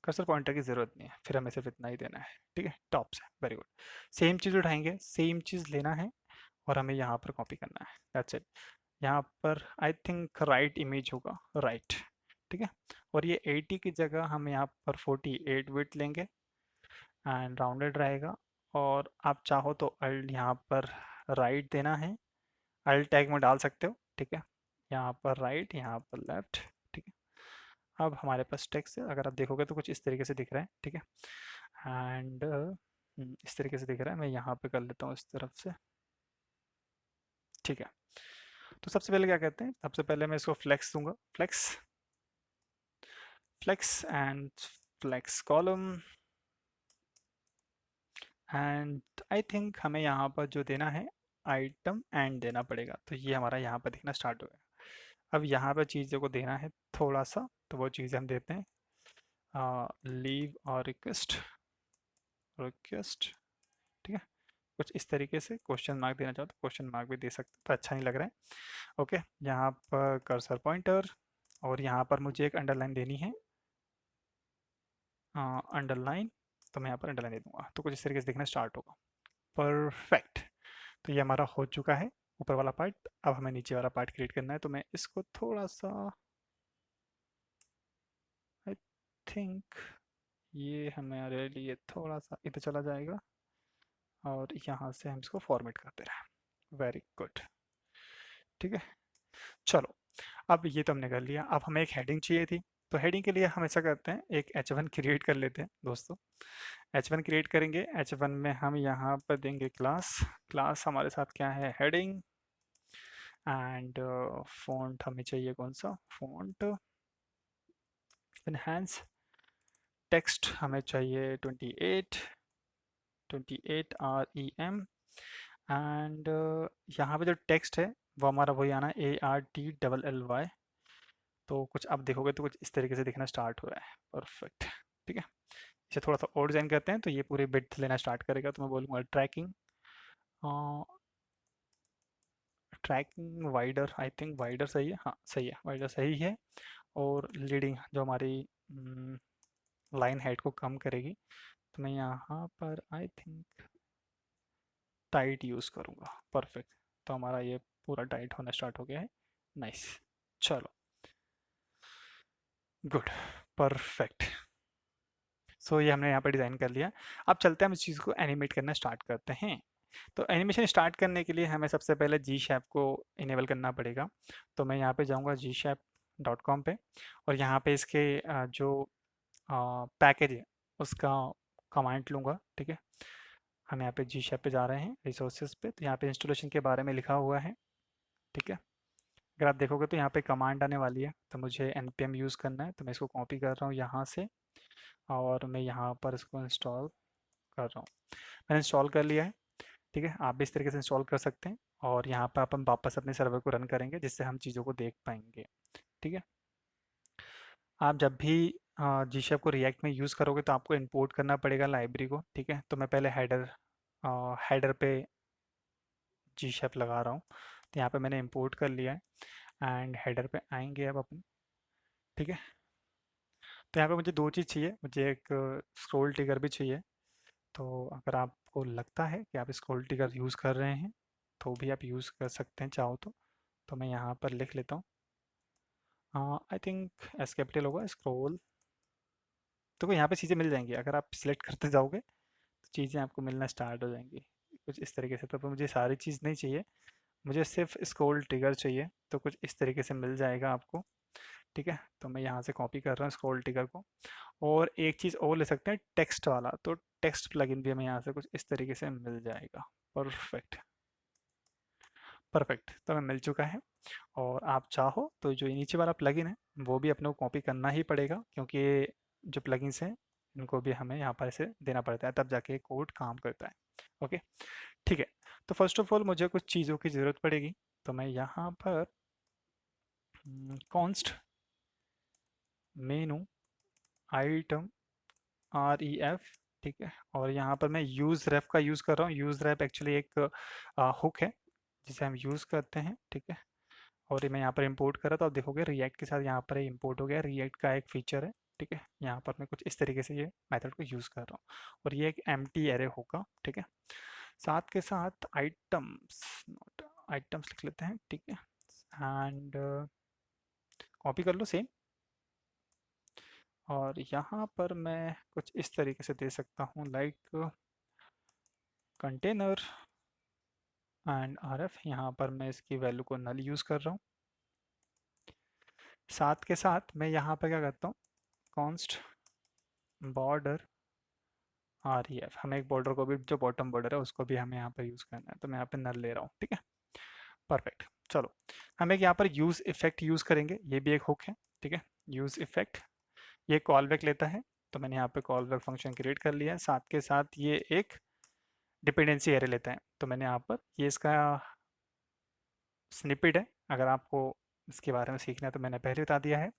A: कर्सर पॉइंटर की ज़रूरत नहीं है, फिर हमें सिर्फ इतना ही देना है। ठीक है, टॉप से, वेरी गुड। सेम चीज़ उठाएंगे, सेम चीज़ लेना है और हमें यहाँ पर कॉपी करना है, दैट्स इट। यहाँ पर आई थिंक राइट इमेज होगा, राइट। ठीक है, और ये 80 की जगह हम यहाँ पर 48 विड्थ लेंगे एंड राउंडेड रहेगा। और आप चाहो तो अल्ट यहाँ पर राइट देना है, अल्ट टैग में डाल सकते हो। ठीक है, यहाँ पर राइट, यहाँ पर लेफ्ट। ठीक है, अब हमारे पास टेक्स्ट है, अगर आप देखोगे तो कुछ इस तरीके से दिख रहा है। ठीक है, एंड इस तरीके से दिख रहा है। मैं यहाँ पे कर लेता हूँ इस तरफ से। ठीक है, तो सबसे पहले क्या कहते हैं, सबसे पहले मैं इसको फ्लेक्स दूंगा, flex, flex and flex column. And I think हमें यहाँ पर जो देना है, आइटम एंड देना पड़ेगा, तो ये हमारा यहाँ पर दिखना स्टार्ट हो गया। अब यहाँ पर चीज़ों को देना है थोड़ा सा, तो वो चीज़ें हम देते हैं, लीव और रिक्वेस्ट, रिक्वेस्ट। ठीक है, कुछ इस तरीके से। क्वेश्चन मार्क देना चाहो तो क्वेश्चन मार्क भी दे सकते हो, पर अच्छा नहीं लग रहा है। ओके, यहाँ पर कर्सर पॉइंटर, और यहाँ पर मुझे एक अंडरलाइन देनी है, अंडरलाइन। तो मैं यहाँ पर अंडरलाइन दे दूंगा, तो कुछ इस तरीके से दिखना स्टार्ट होगा। परफेक्ट, तो ये हमारा हो चुका है ऊपर वाला पार्ट। अब हमें नीचे वाला पार्ट क्रिएट करना है, तो मैं इसको थोड़ा सा, आई थिंक ये हमारे लिए थोड़ा सा इधर चला जाएगा और यहाँ से हम इसको फॉर्मेट करते रहे। Very good. ठीक है, चलो, अब ये तो हमने कर लिया। अब हमें एक हेडिंग चाहिए थी, तो हेडिंग के लिए हम ऐसा करते हैं, एक H1 क्रिएट कर लेते हैं दोस्तों। H1 क्रिएट करेंगे, H1 में हम यहाँ पर देंगे क्लास। क्लास हमारे साथ क्या है, हेडिंग। एंड फॉन्ट हमें चाहिए कौन सा, फॉन्ट इनहेंस। टेक्स्ट हमें चाहिए 28, 28 REM। एंड यहाँ पे जो टेक्स्ट है वो हमारा वही आना है, ARTLLY। तो कुछ अब देखोगे तो कुछ इस तरीके से दिखना स्टार्ट हो रहा है। परफेक्ट। ठीक है, इसे थोड़ा सा और डिजाइन करते हैं, तो ये पूरे बिट लेना स्टार्ट करेगा। तो मैं बोलूँगा tracking, tracking wider, I think wider सही है, हाँ सही है, वाइडर सही है। और लीडिंग जो हमारी लाइन हाइट को कम करेगी, तो मैं यहाँ पर आई थिंक टाइट यूज़ करूँगा। परफेक्ट, तो हमारा ये पूरा टाइट होना स्टार्ट हो गया है। नाइस, चलो, गुड, परफेक्ट। सो ये हमने यहाँ पर डिज़ाइन कर लिया। अब चलते हैं, हम इस चीज़ को एनिमेट करना स्टार्ट करते हैं। तो एनिमेशन स्टार्ट करने के लिए हमें सबसे पहले जी शैप को इनेबल करना पड़ेगा। तो मैं यहाँ पे जाऊँगा gshap.com पे, और यहाँ पे इसके जो पैकेज है उसका कमांड लूँगा। ठीक है, हम यहाँ पे जी शैप पे जा रहे हैं, रिसोर्सेज पे, तो यहाँ पे इंस्टॉलेशन के बारे में लिखा हुआ है। ठीक है, अगर आप देखोगे तो यहाँ पे कमांड आने वाली है, तो मुझे npm यूज़ करना है, तो मैं इसको कॉपी कर रहा हूँ यहाँ से, और मैं यहाँ पर इसको इंस्टॉल कर रहा हूँ। मैंने इंस्टॉल कर लिया है। ठीक है, आप भी इस तरीके से इंस्टॉल कर सकते हैं, और यहाँ पर अपन वापस अपने सर्वर को रन करेंगे, जिससे हम चीज़ों को देख पाएंगे। ठीक है, आप जब भी जी शेप को रिएक्ट में यूज़ करोगे तो आपको इंपोर्ट करना पड़ेगा लाइब्रेरी को। ठीक है, तो मैं पहले हेडर पे जी शेप लगा रहा हूँ, तो यहाँ पे मैंने इंपोर्ट कर लिया है। एंड हेडर पे आएंगे अब अपन। ठीक है, तो यहाँ पे मुझे दो चीज़ चाहिए, मुझे एक स्क्रॉल ट्रिगर भी चाहिए। तो अगर आपको लगता है कि आप स्क्रॉल ट्रिगर यूज़ कर रहे हैं, तो भी आप यूज़ कर सकते हैं चाहो तो मैं यहाँ पर लिख लेता हूँ, आई थिंक एस कैपिटल होगा, स्क्रॉल। तो यहाँ पे चीज़ें मिल जाएंगी, अगर आप सिलेक्ट करते जाओगे तो चीज़ें आपको मिलना स्टार्ट हो जाएंगी कुछ इस तरीके से। तो मुझे सारी चीज़ नहीं चाहिए, मुझे सिर्फ स्क्रॉल ट्रिगर चाहिए, तो कुछ इस तरीके से मिल जाएगा आपको। ठीक है, तो मैं यहाँ से कॉपी कर रहा हूँ स्क्रॉल ट्रिगर को। और एक चीज़ और ले सकते हैं, टेक्स्ट वाला, तो टेक्स्ट प्लगइन भी हमें यहाँ से कुछ इस तरीके से मिल जाएगा। परफेक्ट, परफेक्ट, तो हमें मिल चुका है। और आप चाहो तो जो ये नीचे वाला प्लगइन है वो भी अपने को कॉपी करना ही पड़ेगा, क्योंकि ये जो प्लगइन्स हैं इनको भी हमें यहाँ पर इसे देना पड़ता है, तब जाके कोड काम करता है। ओके, ठीक है, तो फर्स्ट ऑफ ऑल मुझे कुछ चीज़ों की ज़रूरत पड़ेगी, तो मैं यहाँ पर कॉन्स्ट मेनू आइटम REF। ठीक है। और यहाँ पर मैं यूज़ रेफ का यूज़ कर रहा हूँ। यूज़ रेफ एक्चुअली एक हुक है जिसे हम यूज़ करते हैं, ठीक है। और ये मैं यहाँ पर इंपोर्ट करा तो आप देखोगे रिएक्ट के साथ यहाँ पर इंपोर्ट हो गया। रिएक्ट का एक फीचर है, ठीक है। यहाँ पर मैं कुछ इस तरीके से ये मेथड को यूज़ कर रहा हूँ और ये एक एम्प्टी एरे होगा, ठीक है। साथ के साथ आइटम्स, नोट आइटम्स लिख लेते हैं, ठीक है। एंड कॉपी कर लो सेम, और यहाँ पर मैं कुछ इस तरीके से दे सकता हूँ लाइक कंटेनर एंड आरएफ। यहाँ पर मैं इसकी वैल्यू को नल यूज़ कर रहा हूँ। साथ के साथ मैं यहाँ पर क्या करता हूँ, कॉन्स्ट बॉर्डर REF, हमें एक बॉर्डर को भी, जो बॉटम बॉर्डर है उसको भी हमें यहाँ पर यूज़ करना है, तो मैं यहाँ पे नल ले रहा हूँ, ठीक है। परफेक्ट। चलो, हम एक यहाँ पर यूज़ इफेक्ट यूज़ करेंगे, ये भी एक हुक है, ठीक है। यूज़ इफेक्ट ये कॉल बैक लेता है, तो मैंने यहाँ पे कॉल बैक फंक्शन क्रिएट कर लिया है। साथ के साथ ये एक डिपेंडेंसी एरे लेता है, तो मैंने यहाँ पर ये इसका स्निपेट है। अगर आपको इसके बारे में सीखना है तो मैंने पहले बता दिया है।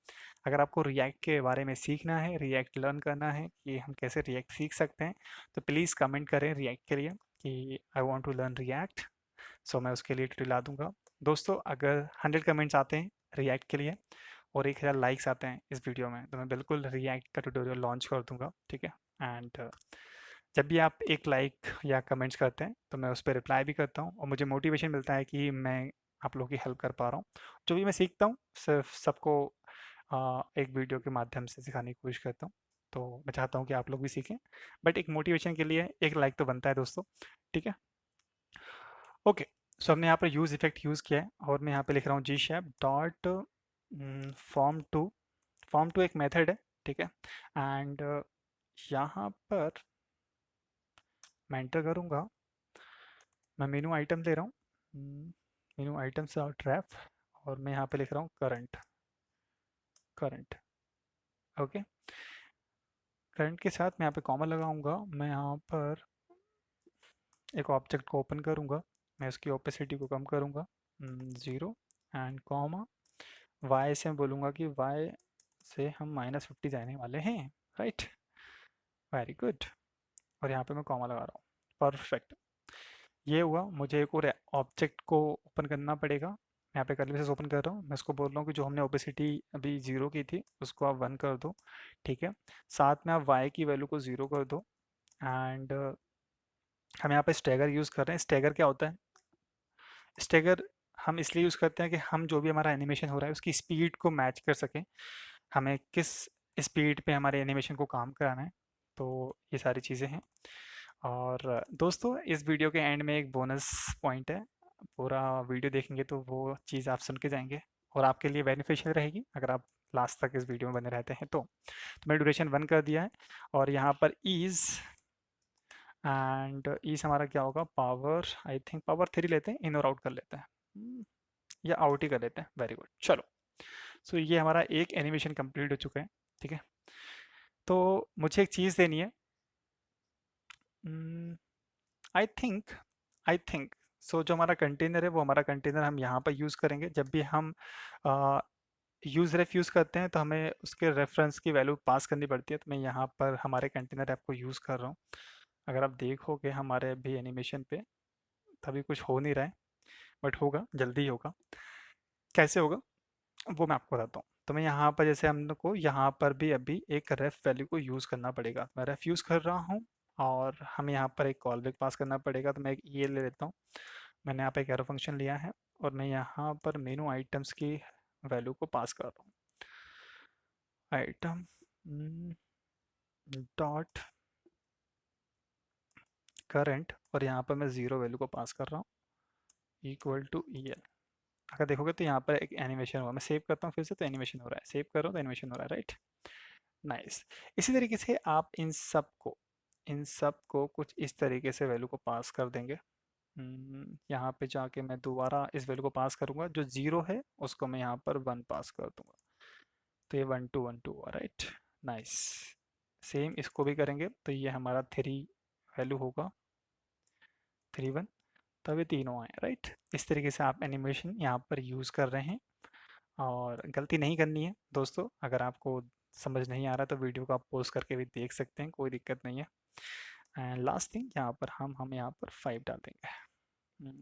A: अगर आपको रिएक्ट के बारे में सीखना है, रिएक्ट लर्न करना है कि हम कैसे रिएक्ट सीख सकते हैं, तो प्लीज़ कमेंट करें रिएक्ट के लिए कि I want to learn React. So मैं उसके लिए ट्यूटोरियल ला दूंगा। दोस्तों, अगर 100 कमेंट्स आते हैं रिएक्ट के लिए और 1000 लाइक्स आते हैं इस वीडियो में, तो मैं बिल्कुल रिएक्ट का ट्यूटोरियल लॉन्च कर दूंगा, ठीक है। एंड जब भी आप एक लाइक या कमेंट्स करते हैं तो मैं उस पर रिप्लाई भी करता हूँ और मुझे मोटिवेशन मिलता है कि मैं आप लोगों की हेल्प कर पा रहा हूँ। जो भी मैं सीखता हूँ सिर्फ सबको एक वीडियो के माध्यम से सिखाने की कोशिश करता हूँ। तो मैं चाहता हूँ कि आप लोग भी सीखें, बट एक मोटिवेशन के लिए एक लाइक तो बनता है दोस्तों, ठीक है। ओके, सो हमने यहाँ पर यूज़ इफेक्ट यूज़ किया है और मैं यहाँ पे लिख रहा हूँ जी शैप डॉट फॉर्म टू एक मेथड है, ठीक है। एंड यहाँ पर मैं एंटर करूँगा, मैं मेनू आइटम ले रहा हूँ, मेनू आइटम से और ट्रैप, और मैं यहाँ पे लिख रहा हूँ करंट, करंट, ओके। करंट के साथ मैं यहाँ पे कॉमा लगाऊंगा। मैं यहाँ पर एक ऑब्जेक्ट को ओपन करूँगा, मैं उसकी ओपेसिटी को कम करूँगा 0 एंड कॉमा वाई से मैं बोलूँगा कि वाई से हम -50 जाने वाले हैं, राइट। Very good. और यहाँ पे मैं कॉमा लगा रहा हूँ, परफेक्ट। ये हुआ। मुझे एक और ऑब्जेक्ट को ओपन करना पड़ेगा। मैं यहाँ पे कर्ली ब्रेसेस ओपन कर रहा हूँ, मैं इसको बोल रहा हूँ कि जो हमने ओपेसिटी अभी 0 की थी उसको आप 1 कर दो, ठीक है। साथ में आप y की वैल्यू को 0 कर दो। एंड हम यहाँ पे स्टैगर यूज़ कर रहे हैं। स्टैगर क्या होता है? स्टैगर हम इसलिए यूज़ करते हैं कि हम जो भी हमारा एनिमेशन हो रहा है उसकी स्पीड को मैच कर सकें, हमें किस स्पीड पे हमारे एनिमेशन को काम कराना है। तो ये सारी चीज़ें हैं। और दोस्तों, इस वीडियो के एंड में एक बोनस पॉइंट है। पूरा वीडियो देखेंगे तो वो चीज़ आप सुन के जाएंगे और आपके लिए बेनिफिशियल रहेगी अगर आप लास्ट तक इस वीडियो में बने रहते हैं। तो मैं ड्यूरेशन 1 कर दिया है और यहाँ पर ईज़, एंड ईज़ हमारा क्या होगा, पावर, आई थिंक पावर 3 लेते हैं, इन और आउट कर लेते हैं, या आउट ही कर लेते हैं। वेरी गुड, चलो। सो ये हमारा एक एनिमेशन कंप्लीट हो चुका है, ठीक है। तो मुझे एक चीज़ देनी है, आई थिंक, सो जो हमारा कंटेनर है वो हमारा कंटेनर हम यहाँ पर यूज़ करेंगे। जब भी हम यूज़ रेफ यूज़ करते हैं तो हमें उसके रेफरेंस की वैल्यू पास करनी पड़ती है। तो मैं यहाँ पर हमारे कंटेनर ऐप को यूज़ कर रहा हूँ। अगर आप देखोगे हमारे अभी एनिमेशन पे, तभी कुछ हो नहीं रहा है, बट होगा, जल्दी ही होगा। कैसे होगा वो मैं आपको बताता हूँ। तो मैं यहाँ पर, जैसे हम लोग को यहाँ पर भी अभी एक रेफ वैल्यू को यूज़ करना पड़ेगा। मैं रेफ यूज़ कर रहा हूँ और हमें यहाँ पर एक कॉल बैक पास करना पड़ेगा। तो मैं एक ये ले लेता हूँ। मैंने यहाँ पे एक एरो फंक्शन लिया है और मैं यहाँ पर मेनू आइटम्स की वैल्यू को पास कर रहा हूँ। आइटम डॉट करंट, और यहाँ पर मैं 0 वैल्यू को पास कर रहा हूँ, इक्वल टू EL। अगर देखोगे तो यहाँ पर एक एनिमेशन हुआ। मैं सेव करता हूँ फिर से, तो एनिमेशन हो रहा है। सेव कर रहा हूँ तो एनिमेशन हो रहा है, राइट। नाइस। इसी तरीके से आप इन सब को कुछ इस तरीके से वैल्यू को पास कर देंगे। यहाँ पे जाके मैं दोबारा इस वैल्यू को पास करूँगा। जो 0 है उसको मैं यहाँ पर 1 पास कर दूंगा, तो ये 1 2 1 2 हुआ, राइट। नाइस। सेम इसको भी करेंगे तो ये हमारा 3 वैल्यू होगा, 3 1, तब ये तीनों आए, राइट। इस तरीके से आप एनिमेशन यहाँ पर यूज़ कर रहे हैं और गलती नहीं करनी है दोस्तों। अगर आपको समझ नहीं आ रहा तो वीडियो को आप पॉज करके भी देख सकते हैं, कोई दिक्कत नहीं है। एंड लास्ट थिंग यहाँ पर हम यहाँ पर 5 डाल देंगे।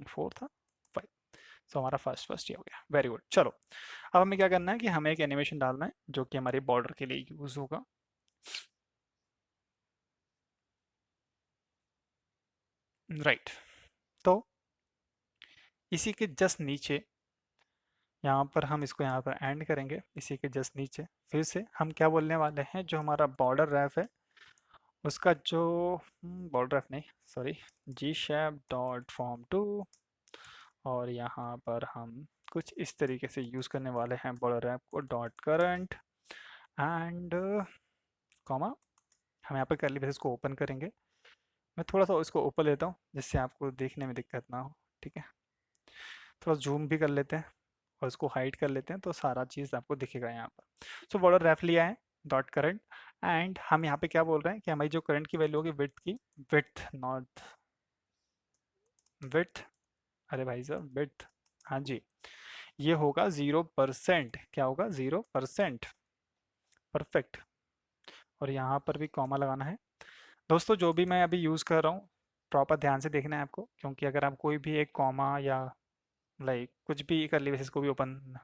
A: 4 था 5। सो हमारा फर्स्ट फर्स्ट ये हो गया। Very good. चलो अब हमें क्या करना है कि हमें एक एनिमेशन डालना है जो कि हमारे बॉर्डर के लिए यूज होगा। राइट। तो इसी के जस्ट नीचे यहाँ पर हम इसको यहाँ पर एंड करेंगे, इसी के जस्ट नीचे फिर से हम क्या बोलने वाले हैं, जो हमारा बॉर्डर रैप है उसका जो बॉर्डर रैप नहीं sorry, GSAP dot from to, और यहाँ पर हम कुछ इस तरीके से यूज़ करने वाले हैं बॉर्डर रैप को, डॉट करंट एंड कॉमा। हम यहाँ पर करली ब्रेसेस को ओपन करेंगे। मैं थोड़ा सा इसको ओपन लेता हूँ जिससे आपको देखने में दिक्कत ना हो। ठीक है, थोड़ा जूम भी कर लेते हैं और इसको हाइड कर लेते हैं तो सारा चीज़ आपको दिखेगा यहाँ पर। सो बॉर्डर रेफ लिया है, डॉट करंट, एंड हम यहाँ पे क्या बोल रहे हैं कि हमारी जो करंट की वैल्यू होगी विड्थ की, विड्थ नॉट विड्थ, अरे भाई साहब विड्थ, हाँ जी, ये होगा 0%। क्या होगा? 0%। परफेक्ट। और यहाँ पर भी कॉमा लगाना है। दोस्तों जो भी मैं अभी यूज़ कर रहा हूँ प्रॉपर ध्यान से देखना है आपको, क्योंकि अगर आप कोई भी एक कॉमा या लाइक कुछ भी कर्ली ब्रेसेस को भी ओपन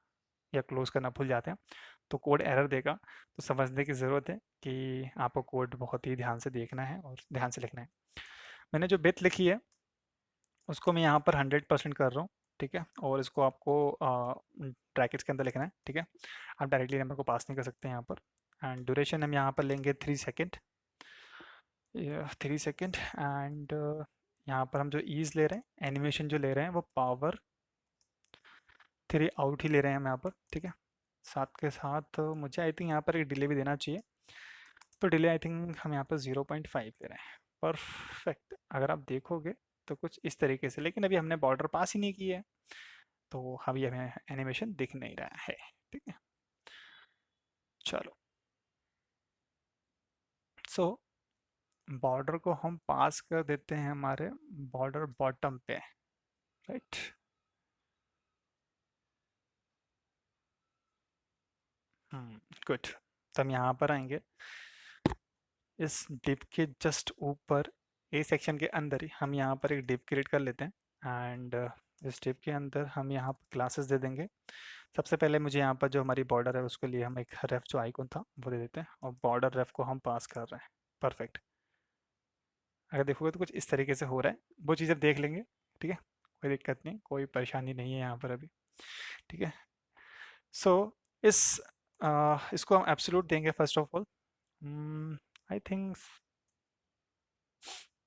A: या क्लोज करना भूल जाते हैं तो कोड एरर देगा। तो समझने की ज़रूरत है कि आपको कोड बहुत ही ध्यान से देखना है और ध्यान से लिखना है। मैंने जो बिट लिखी है उसको मैं यहाँ पर 100% कर रहा हूँ। ठीक है, और इसको आपको ब्रैकेट्स के अंदर लिखना है। ठीक है, आप डायरेक्टली नंबर को पास नहीं कर सकते यहाँ पर। एंड ड्यूरेशन हम यहाँ पर लेंगे 3 सेकेंड, 3 सेकेंड। एंड यहाँ पर हम जो ईज ले रहे हैं, एनिमेशन जो ले रहे हैं वो पावर 3 आउट ही ले रहे हैं हम यहाँ पर। ठीक है, साथ के साथ मुझे आई थिंक यहाँ पर एक डिले भी देना चाहिए, तो डिले आई थिंक हम यहाँ पर 0.5 ले रहे हैं। परफेक्ट। अगर आप देखोगे तो कुछ इस तरीके से, लेकिन अभी हमने बॉर्डर पास ही नहीं की है तो अभी हमें एनिमेशन दिख नहीं रहा है। ठीक है, चलो। सो बॉर्डर को हम पास कर देते हैं हमारे बॉर्डर बॉटम पे। राइट। गुड। तो हम यहाँ पर आएंगे, इस डिप के जस्ट ऊपर ए सेक्शन के अंदर ही हम यहाँ पर एक डिप क्रिएट कर लेते हैं। एंड इस डिप के अंदर हम यहाँ पर क्लासेस दे देंगे। सबसे पहले मुझे यहाँ पर जो हमारी बॉर्डर है उसके लिए हम एक रेफ जो आइकन था वो दे देते हैं, और बॉर्डर रेफ को हम पास कर रहे हैं। परफेक्ट। अगर देखोगे तो कुछ इस तरीके से हो रहा है, वो चीज़ अब देख लेंगे। ठीक है, कोई दिक्कत नहीं, कोई परेशानी नहीं है यहाँ पर अभी। ठीक है। सो इस इसको हम एब्सोल्यूट देंगे first of all. I think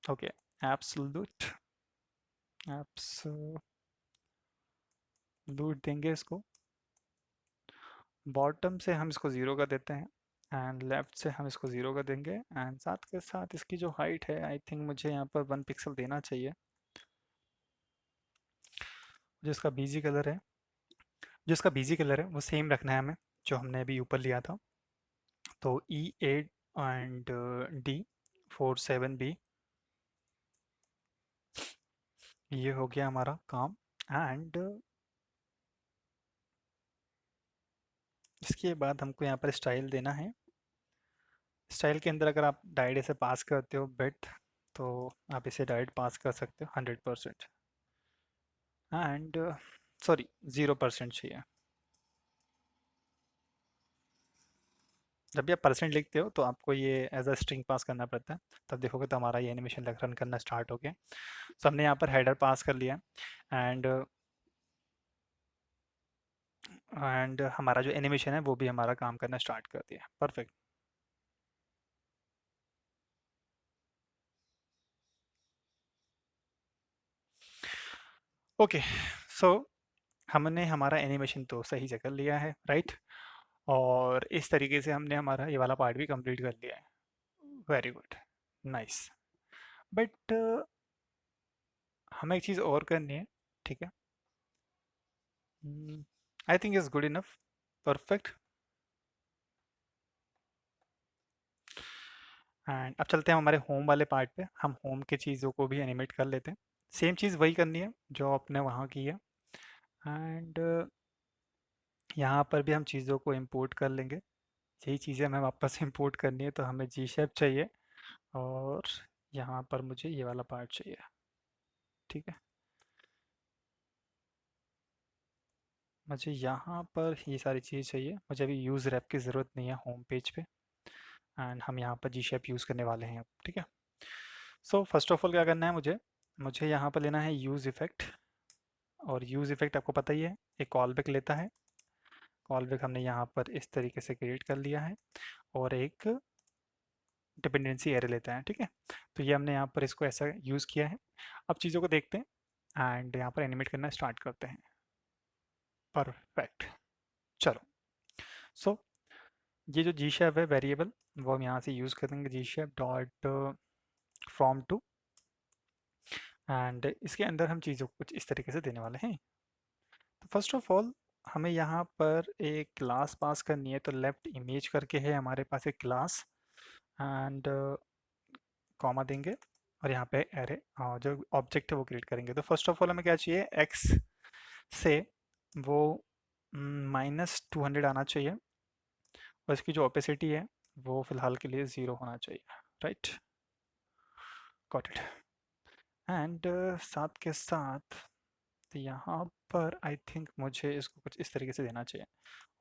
A: okay, absolute, absolute देंगे इसको। बॉटम से हम इसको ज़ीरो कर देते हैं एंड लेफ्ट से हम इसको ज़ीरो कर देंगे। एंड साथ के साथ इसकी जो हाइट है आई थिंक मुझे यहाँ पर 1 पिक्सल देना चाहिए। जो इसका बीजी कलर है, वो सेम रखना है हमें जो हमने अभी ऊपर लिया था। तो E8 एंड D47B, ये हो गया हमारा काम। एंड इसके बाद हमको यहाँ पर स्टाइल देना है। स्टाइल के अंदर अगर आप डायरेक्ट से पास करते हो बिट, तो आप इसे डायरेक्ट पास कर सकते हो 100%। एंड सॉरी 0% चाहिए। जब भी आप परसेंट लिखते हो तो आपको ये एज अ स्ट्रिंग पास करना पड़ता है, तब देखोगे तो हमारा ये एनिमेशन रन करना स्टार्ट हो गया। सो हमने यहाँ पर हेडर पास कर लिया। एंड हमारा जो एनिमेशन है वो भी हमारा काम करना स्टार्ट कर दिया। परफेक्ट। ओके। सो हमने हमारा एनिमेशन तो सही जगह लिया है, राइट। और इस तरीके से हमने हमारा ये वाला पार्ट भी कंप्लीट कर लिया है। Very good, nice. बट हमें एक चीज़ और करनी है। ठीक है, I think is good enough. Perfect. And अब चलते हैं हमारे होम वाले पार्ट पे। हम होम के चीज़ों को भी एनिमेट कर लेते हैं। सेम चीज़ वही करनी है जो आपने वहाँ की है। एंड यहाँ पर भी हम चीज़ों को इंपोर्ट कर लेंगे। यही चीज़ें हमें वापस इंपोर्ट करनी है, तो हमें जी शेप चाहिए। और यहाँ पर मुझे ये वाला पार्ट चाहिए, ठीक है। मुझे यहाँ पर ये सारी चीज़ चाहिए, मुझे अभी यूज़ रैप की ज़रूरत नहीं है होम पेज पे। एंड हम यहाँ पर जी शेप यूज़ करने वाले हैं अब, ठीक है। सो फर्स्ट ऑफ ऑल क्या करना है मुझे, मुझे यहाँ पर लेना है यूज़ इफ़ेक्ट। और यूज़ इफ़ेक्ट आपको पता ही है, एक कॉल बैक लेता है। कॉल बैक हमने यहाँ पर इस तरीके से क्रिएट कर लिया है, और एक डिपेंडेंसी एरे लेता है, ठीक है। तो ये हमने यहाँ पर इसको ऐसा यूज़ किया है। अब चीज़ों को देखते हैं एंड यहाँ पर एनिमेट करना स्टार्ट करते हैं। परफेक्ट। चलो, सो ये जो जी शेप है वेरिएबल, वो हम यहाँ से यूज़ करेंगे, GSAP dot from to. And इसके अंदर हम चीज़ों को कुछ इस तरीके से देने वाले हैं। तो फर्स्ट ऑफ ऑल हमें यहाँ पर एक क्लास पास करनी है, तो लेफ्ट इमेज करके है हमारे पास एक क्लास, एंड कॉमा देंगे, और यहाँ पे एरे जो ऑब्जेक्ट है वो क्रिएट करेंगे। तो फर्स्ट ऑफ ऑल हमें क्या चाहिए, एक्स से वो -200 आना चाहिए, और इसकी जो ओपेसिटी है वो फिलहाल के लिए 0 होना चाहिए, राइट। Got it. एंड साथ के साथ तो यहाँ पर आई थिंक मुझे इसको कुछ इस तरीके से देना चाहिए,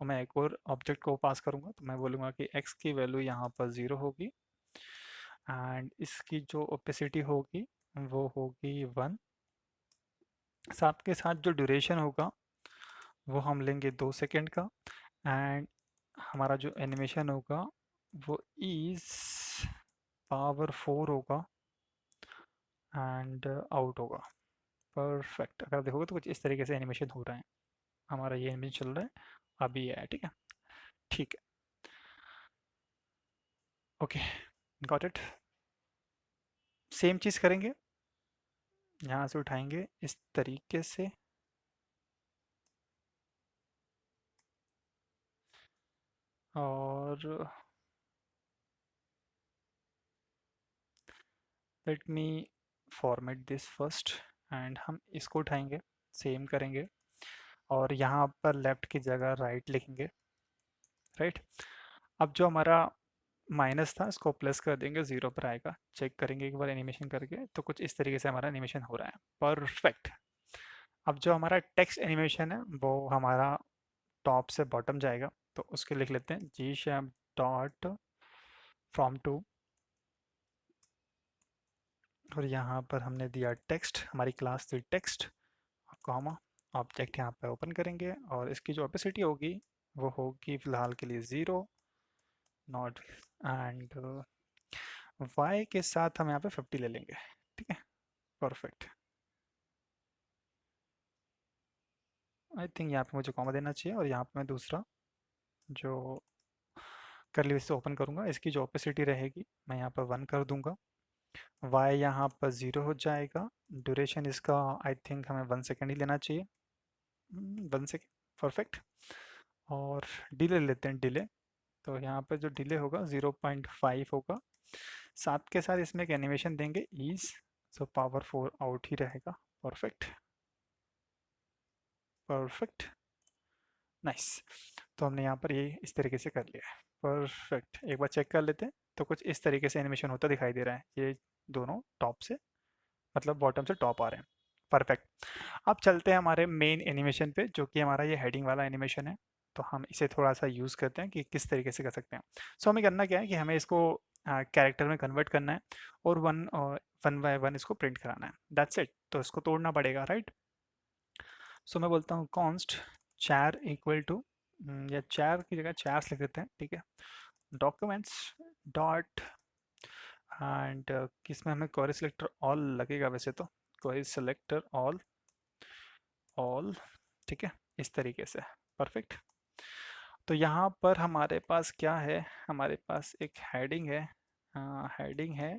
A: और मैं एक और ऑब्जेक्ट को पास करूँगा, तो मैं बोलूँगा कि x की वैल्यू यहाँ पर 0 होगी, एंड इसकी जो ओपेसिटी होगी वो होगी 1। साथ के साथ जो ड्यूरेशन होगा वो हम लेंगे 2 सेकेंड का, एंड हमारा जो एनिमेशन होगा वो इज पावर 4 होगा, एंड आउट होगा। परफेक्ट। अगर देखोगे तो कुछ इस तरीके से एनिमेशन हो रहा है, हमारा ये एनिमेशन चल रहा है अभी है, ठीक है। ठीक है, ओके, गॉट इट। सेम चीज़ करेंगे, यहाँ से उठाएंगे इस तरीके से, और let me format this first, and हम इसको उठाएंगे, सेम करेंगे, और यहाँ पर लेफ्ट की जगह राइट लिखेंगे, राइट। अब जो हमारा माइनस था इसको प्लस कर देंगे, 0 पर आएगा। चेक करेंगे एक बार एनिमेशन करके, तो कुछ इस तरीके से हमारा एनिमेशन हो रहा है। परफेक्ट। अब जो हमारा टेक्स्ट एनिमेशन है वो हमारा टॉप से बॉटम जाएगा, तो उसके लिख लेते हैं जी शैप डॉट फ्रॉम टू, और यहाँ पर हमने दिया टेक्स्ट, हमारी क्लास थी टेक्स्ट, कॉमा ऑब्जेक्ट यहाँ पे ओपन करेंगे, और इसकी जो ओपेसिटी होगी वो होगी फिलहाल के लिए 0, नॉट, एंड वाई के साथ हम यहाँ पे 50 ले लेंगे, ठीक है। परफेक्ट। आई थिंक यहाँ पे मुझे कॉमा देना चाहिए, और यहाँ पे मैं दूसरा जो करली से ओपन करूँगा, इसकी जो ओपेसिटी रहेगी मैं यहाँ पर 1 कर दूंगा, वाई यहाँ पर 0 हो जाएगा, ड्यूरेशन इसका आई थिंक हमें 1 सेकेंड ही लेना चाहिए, 1 सेकेंड। परफेक्ट। और डिले लेते हैं, डिले, तो यहाँ पर जो डिले होगा 0.5 होगा। साथ के साथ इसमें एक एनिमेशन देंगे ईज, सो पावर 4 आउट ही रहेगा। Perfect, perfect, nice. तो हमने यहाँ पर ये इस तरीके से कर लिया है। परफेक्ट, एक बार चेक कर लेते हैं, तो कुछ इस तरीके से एनिमेशन होता दिखाई दे रहा है, ये दोनों टॉप से, मतलब बॉटम से टॉप आ रहे हैं। परफेक्ट। अब चलते हैं हमारे मेन एनिमेशन पे, जो कि हमारा ये हेडिंग वाला एनिमेशन है। तो हम इसे थोड़ा सा यूज़ करते हैं कि किस तरीके से कर सकते हैं। सो हमें करना क्या है कि हमें इसको कैरेक्टर में कन्वर्ट करना है, और वन बाय वन इसको प्रिंट कराना है, दैट्स इट। तो इसको तोड़ना पड़ेगा, राइट। सो मैं बोलता हूँ कॉन्स्ट चार इक्वल टू, या चार की जगह चार्स लिख देते हैं, ठीक है। डॉक्यूमेंट्स डॉट, एंड किसमें हमें क्वेरी सिलेक्टर ऑल लगेगा वैसे तो, क्वेरी सिलेक्टर ऑल, ऑल, ठीक है, इस तरीके से। परफेक्ट। तो यहाँ पर हमारे पास क्या है, हमारे पास एक हेडिंग है, हेडिंग है,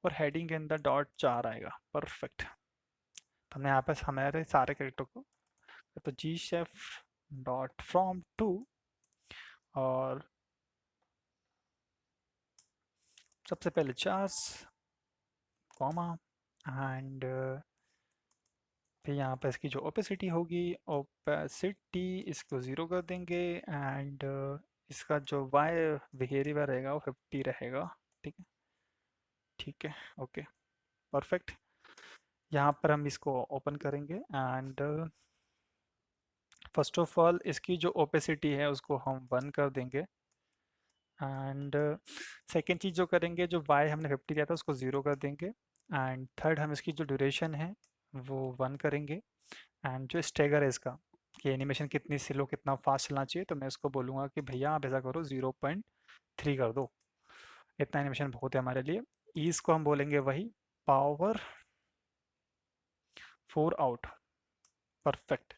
A: और हेडिंग के अंदर डॉट 4 आएगा। परफेक्ट। तो हमने यहाँ पर हमारे सारे कैरेक्टर को, तो जी शेफ डॉट फ्रॉम टू, और सबसे पहले चार्स, कॉमा, एंड फिर यहाँ पर इसकी जो ओपेसिटी होगी, ओपेसिटी इसको 0 कर देंगे, एंड इसका जो वाई बिहेवियर रहेगा वो 50 रहेगा, ठीक है। ठीक है, ओके, परफेक्ट। यहाँ पर हम इसको ओपन करेंगे एंड फर्स्ट ऑफ ऑल इसकी जो ओपेसिटी है उसको हम 1 कर देंगे एंड सेकेंड चीज़ जो करेंगे, जो वाई हमने 50 लिया था उसको 0 कर देंगे एंड थर्ड हम इसकी जो ड्यूरेशन है वो 1 करेंगे एंड जो स्टेगर है इसका कि एनिमेशन कितनी स्लो कितना फास्ट चलना चाहिए, तो मैं इसको बोलूँगा कि भैया आप ऐसा करो 0.3 कर दो, इतना एनिमेशन बहुत है हमारे लिए। ईज को हम बोलेंगे वही पावर 4 आउट, परफेक्ट।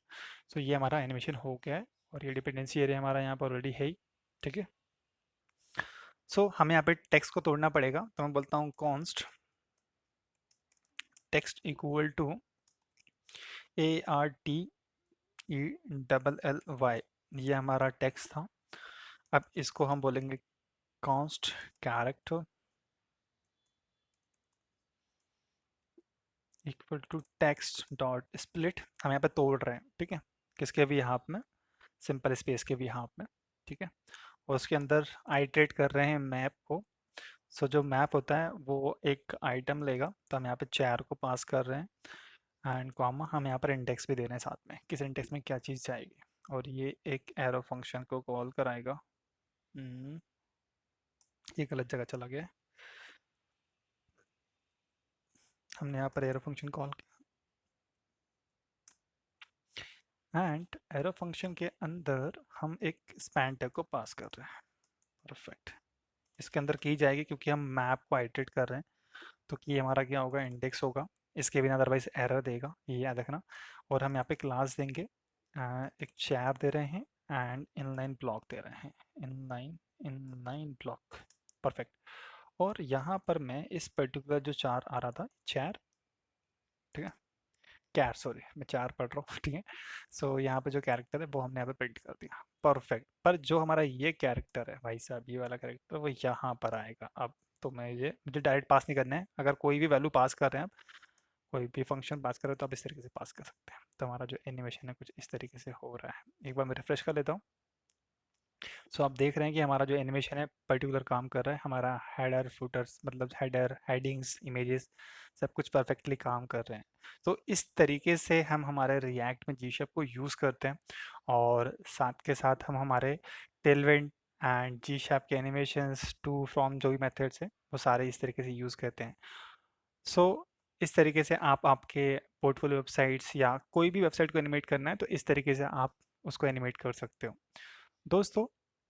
A: सो ये हमारा एनिमेशन हो गया है और ये डिपेंडेंसी एरिया हमारा यहाँ पर ऑलरेडी है ही, ठीक है। सो हमें यहाँ पे टेक्स्ट को तोड़ना पड़ेगा, तो मैं बोलता हूँ const text equal to ARTELLY, ये हमारा टेक्स्ट था। अब इसको हम बोलेंगे const character equal to text dot split, हम यहाँ पे तोड़ रहे हैं, ठीक है, किसके भी हाफ में, सिंपल स्पेस के भी हाफ में, ठीक है। और उसके अंदर आइटरेट कर रहे हैं मैप को। सो जो मैप होता है वो एक आइटम लेगा, तो हम यहाँ पे चेयर को पास कर रहे हैं एंड कॉमा हम यहाँ पर इंडेक्स भी दे रहे हैं साथ में, किस इंडेक्स में क्या चीज़ जाएगी, और ये एक एरो फंक्शन को कॉल कराएगा। हम्म, ये गलत जगह चला गया है। हमने यहाँ पर एरो फंक्शन कॉल किया एंड एरो फंक्शन के अंदर हम एक स्पैन टैग को पास कर रहे हैं, परफेक्ट। इसके अंदर की जाएगी क्योंकि हम मैप को आइटरेट कर रहे हैं, तो कि हमारा क्या होगा, इंडेक्स होगा, इसके बिना अदरवाइज एरर देगा, ये याद रखना। और हम यहाँ पे क्लास देंगे, एक चेयर दे रहे हैं एंड इनलाइन ब्लॉक दे रहे हैं, इनलाइन ब्लॉक, परफेक्ट। और यहाँ पर मैं इस पर्टिकुलर जो चार आ रहा था चेयर, ठीक है, कैर, सॉरी मैं चार पढ़ रहा हूँ ठीक है। सो यहाँ पे जो कैरेक्टर है वो हमने यहाँ पे प्रिंट कर दिया, परफेक्ट। पर जो हमारा ये कैरेक्टर है भाई साहब, ये वाला कैरेक्टर वो यहाँ पर आएगा अब। तो मैं ये मुझे डायरेक्ट पास नहीं करना है, अगर कोई भी वैल्यू पास कर रहे हैं आप, कोई भी फंक्शन पास कर रहे हो तो आप इस तरीके से पास कर सकते हैं। तो हमारा जो एनिमेशन है कुछ इस तरीके से हो रहा है, एक बार मैं रिफ्रेश कर लेता हूँ। सो आप देख रहे हैं कि हमारा जो एनिमेशन है पर्टिकुलर काम कर रहा है, हमारा हेडर फुटर्स मतलब हेडर हेडिंग्स इमेजेस सब कुछ परफेक्टली काम कर रहे हैं। तो इस तरीके से हम हमारे रिएक्ट में जीशेप को यूज़ करते हैं और साथ के साथ हम हमारे टेलविंड एंड जी शैप के एनिमेशंस टू फ्रॉम जो भी मेथड्स हैं वो सारे इस तरीके से यूज़ करते हैं। सो इस तरीके से आप आपके पोर्टफोलियो वेबसाइट्स या कोई भी वेबसाइट को एनिमेट करना है तो इस तरीके से आप उसको एनिमेट कर सकते हो। दोस्तों,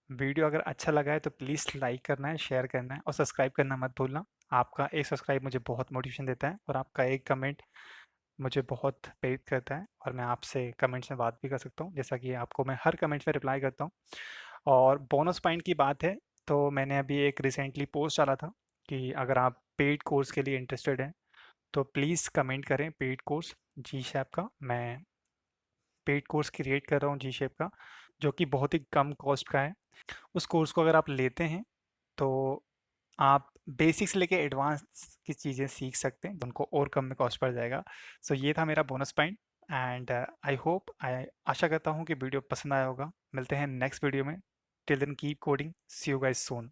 A: वीडियो अगर अच्छा लगा है तो प्लीज़ लाइक करना है, शेयर करना है और सब्सक्राइब करना मत भूलना। आपका एक सब्सक्राइब मुझे बहुत मोटिवेशन देता है और आपका एक कमेंट मुझे बहुत प्रेरित करता है और मैं आपसे कमेंट्स में बात भी कर सकता हूँ, जैसा कि आपको मैं हर कमेंट्स में रिप्लाई करता हूँ। और बोनस पॉइंट की बात है तो मैंने अभी एक रिसेंटली पोस्ट डाला था कि अगर आप पेड कोर्स के लिए इंटरेस्टेड हैं तो प्लीज़ कमेंट करें पेड कोर्स जी शैप का। मैं पेड कोर्स क्रिएट कर रहा हूँ जी शैप का, जो कि बहुत ही कम कॉस्ट का है। उस कोर्स को अगर आप लेते हैं तो आप बेसिक से लेके एडवांस की चीज़ें सीख सकते हैं, उनको और कम में कॉस्ट पड़ जाएगा। सो ये था मेरा bonus point and I hope, I आशा करता हूँ कि वीडियो पसंद आया होगा। मिलते हैं नेक्स्ट वीडियो में। Till then keep coding, see you guys soon.